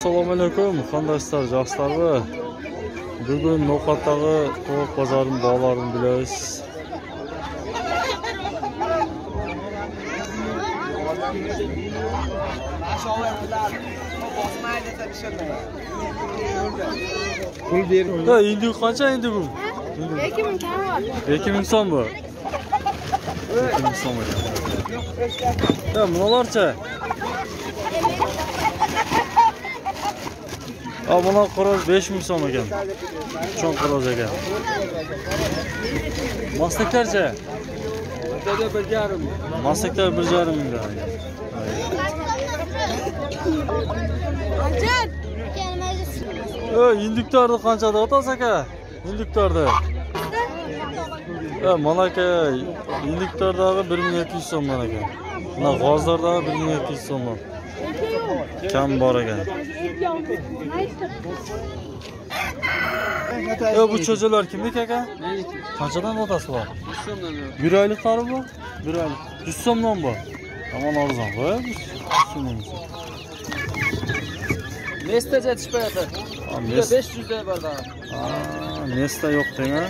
Assalomu alaykum, qandaysizlar, yaxshilarmi? Bugun No'xatdagi tovuq bozorining bog'larini bilamiz. Pul ber. Ha, endi qancha endi bu? 2000 kam bor. 2000 so'm bu. 2000 so'm ekan. Ha, bularcha. Ha, bular qo'roz 5000 so'm ekan. Cho'ng qo'roz ekan. Mastaklarcha? O'rtada 1,5. Mastaklar 1,5 ming ekan. Ajat. İndiktarda qanchada otasiz aka? İndiktarda. Mana aka, indiktardagi 1200 so'm mana aka. Mana g'ozlardagi 1200 so'm. Kam bor ekan. Bu cho'jalar kimniki aka? Qanchadan otasiz bor? 100 so'mdan. 1 oyliklari bu? 1 oylik. 100 so'mdan bu. Aman arzon qo'y. 100 so'mdan. Nesta yetishmayapti. 500 da bor daha. Nesta yo'q deng-a?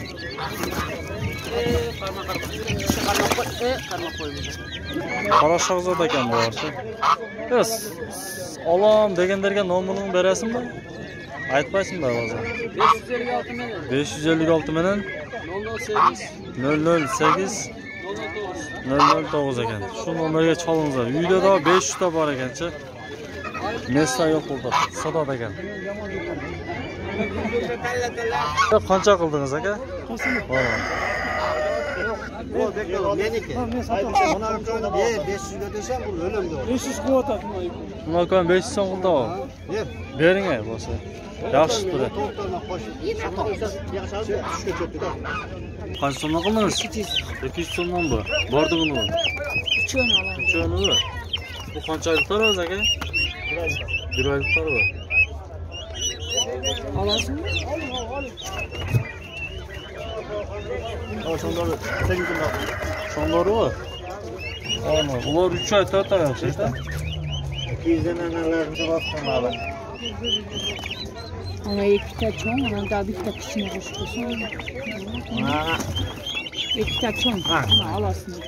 Qarmoq qo'ymiz. Qora shahzoda ekan bu orcha. Yes. Olam deganlarga nomerini berasizmi? Aytmaysizmi hozir? 556 menen. 556 menen 008 009 ekan. Shu nomerga cholingizlar. Uyda da 500 ta bor ekancha. Nesta yo'q bo'ldi. Sadoda ekan. Qancha qildingiz aka? Bu meniki. Ona uchun 500 ga desam bu o'limdi. 500 kvota. Bunaqa 500 so'm qildi o. Bering ay bo'lsa. Yaxshi turadi. Qancha so'mdan qildingiz? 200 so'mdan bu. Bordi buni. 3 o'n olaman. 3 o'n bu. Bu qanchalik o'zi aka? 1 oylik bu. Olasizmi? Şonları var. Ama bunlar 3 ay 4 ay yapsa işte. 200 danalarini baksana. Ona ikkita cho'ng, ona da bitta kichkina qo'shib qo'ysin. Ha. Ikkita cho'ng. Mana olasizmi?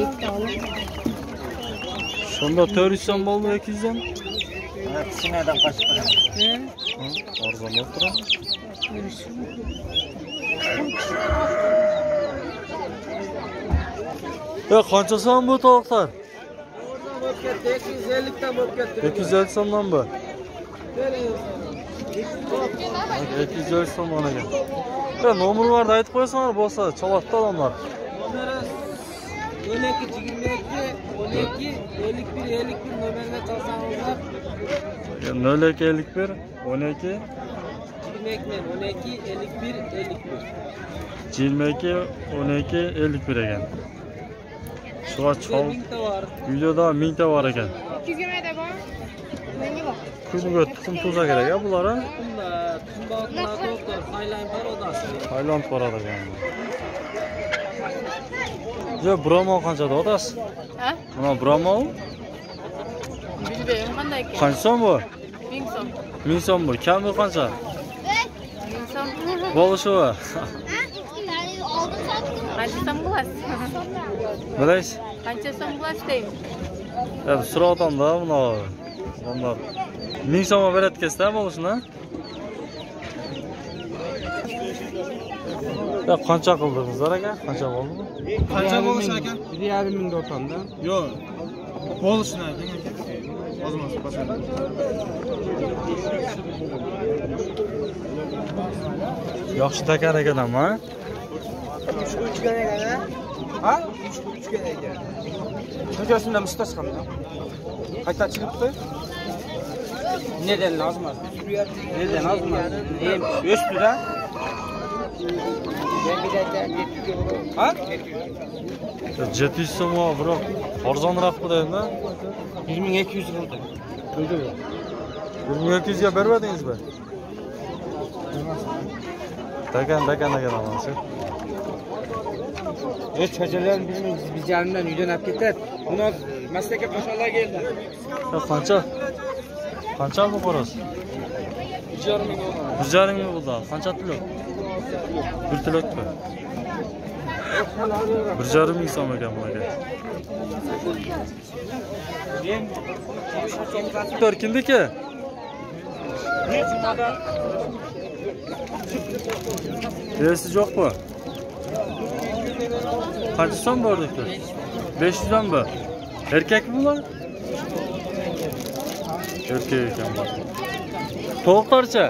Ikkita olib. Şonda 400 so'm bo'ldi 200 dan. Ha, kichkinadan qo'shib qo'yaman. Arzon o'tira. Qancha so'm bu tovuqlar? 250 dan bo'lib ketdi. 250 so'mdan bu. 250 so'm mana ekan. Nomerlarni aytib qo'yasizlar bo'lsa, chaladi odamlar. Nomeri 12 22 12 51 51 nomerga chalsangizlar. 02 51 12 22 51 51. 22 12 51 ekan. Shuga chol. 1000 ta bor. Videoda 1000 ta bor ekan. 200 ga mayda bor. Menga bor. Kuniga tuxum tuza kerak a bular a? Tuxumda to'xtor, Tayland parodasi. Tayland parada ekan. Jo, Brahmo qanchada otasiz? Ha? Mana Brahmo Bilmayman qanday ekan. qancha so'm bu? 1000 so'm. 1000 so'm bu. Kami qancha? 1000 so'm. Bo'lishi bu. Qancha so'm bo'lasiz? Bilaysiz? Qancha so'm bo'lasiz deymi? So'ratamda buni. Onlar 1000 so'm beradi kesda bo'lishini. Ya qancha qildingizlar aka? Qancha bo'ldi? Qancha bo'lish aka? 1,5 ming o'tanda. Yo'q. Bo'lishini ayting aka. Ozmas pasada. Yaxshi takar ekan-a? 3 ga ekan. Ha? 3 ga ekan. Cho'jasidan mustasqamda. Qayta chiqibdi. Neden lazım? Neden lazım? Üstüde. Ha? 700 so'm biroq arzonroq bo'ladimi? 2200 bo'ldi. 2200 ga bermadingizmi? Dagan olasiz. Çocuğların biz yanından uydan hep gider. Buna mesleke koşarlar geldi. Qancha? Qancha bu xo'roz? 1,5 ming bo'ldi. Qancha tilok? 1 tilokmi? 1,5 ming so'm ekan bularga. Tor kimniki? Berisi yo'qmi? Qancha so'm bordikda? 500 danmi? Erkakmi bular? Erkak ekan bu. Tovuqlarcha?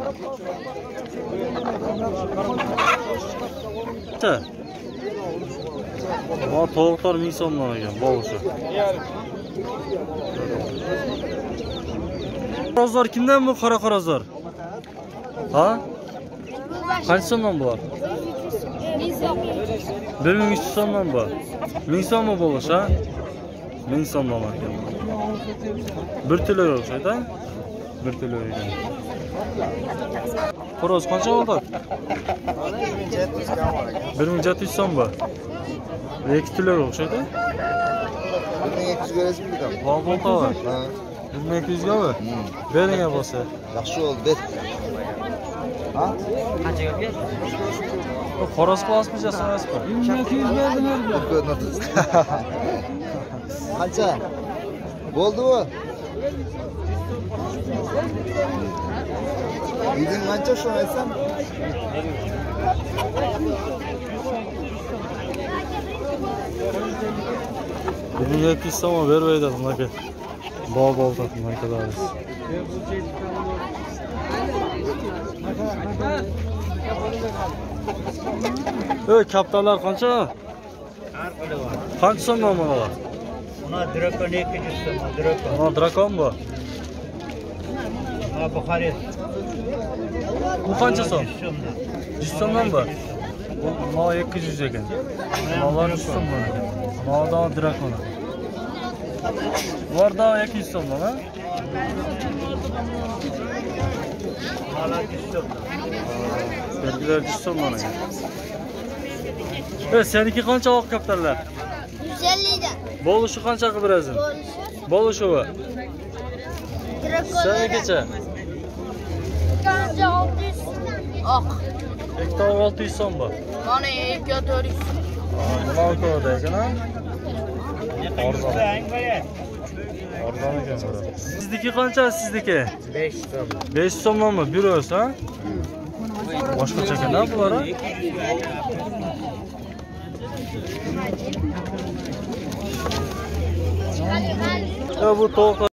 Bu tovuqlar 1000 so'mdan ekan, bovushi. Xo'rozlar kimdan bu qora xo'rozlar? Ha? Qancha so'mdan bu? 1300 so'mdan bu. 1000 so'mmi bo'lish, ha? 1000 so'mdan ekan. 1 tilok o'xshaydi, ha? 1 tilok ekan. Xo'roz qancha oldi? 1700 so'm bu. 2 tilok o'xshaydi. 1200 berasizmi kam? Bol bo'ldi. Ha. 1200 gami? Bering bo'lsa. Yaxshi oldu, ber. Ha? Qanchaga ber? Xo'roz qilasizmi, so'rasizmi? 1200 berdim. Qancha? Bo'ldi-ku. Yeding qancha shu aytsam? Bugün 200 so'm bermaydi bunaqa. Bol tatım arkadaşlar. Kaptanlar qancha? Qancha so'm bular? Buna drakon 200 so'm, drakon. Buna drakon bu. Ha Buxarey. Bu qancha so'm? 100 so'mdan bu. Bu 200 ekan. Bular 100 so'm bu. Bularda drakon. Bularda 200 so'mdan, ha? Hala 100 so'm. Belgiler 100 so'mdan ekan. Seniki qancha oq kaptanlar? 150 dan. Bo'luşu qancha qilib berasan? Bo'luşu bu. Senikicha? Qancha 600. Oq. Hektar 600 so'm bu. Mana 2-400. Nima ko'rdi ekan, ha? Arzon. Arzon ekan bu. Sizniki qancha sizniki? 5 so'm. 5 so'mdanmi? Bir o'z, ha? Boshqacha ekan-a bular, ha? Bu tovuqlar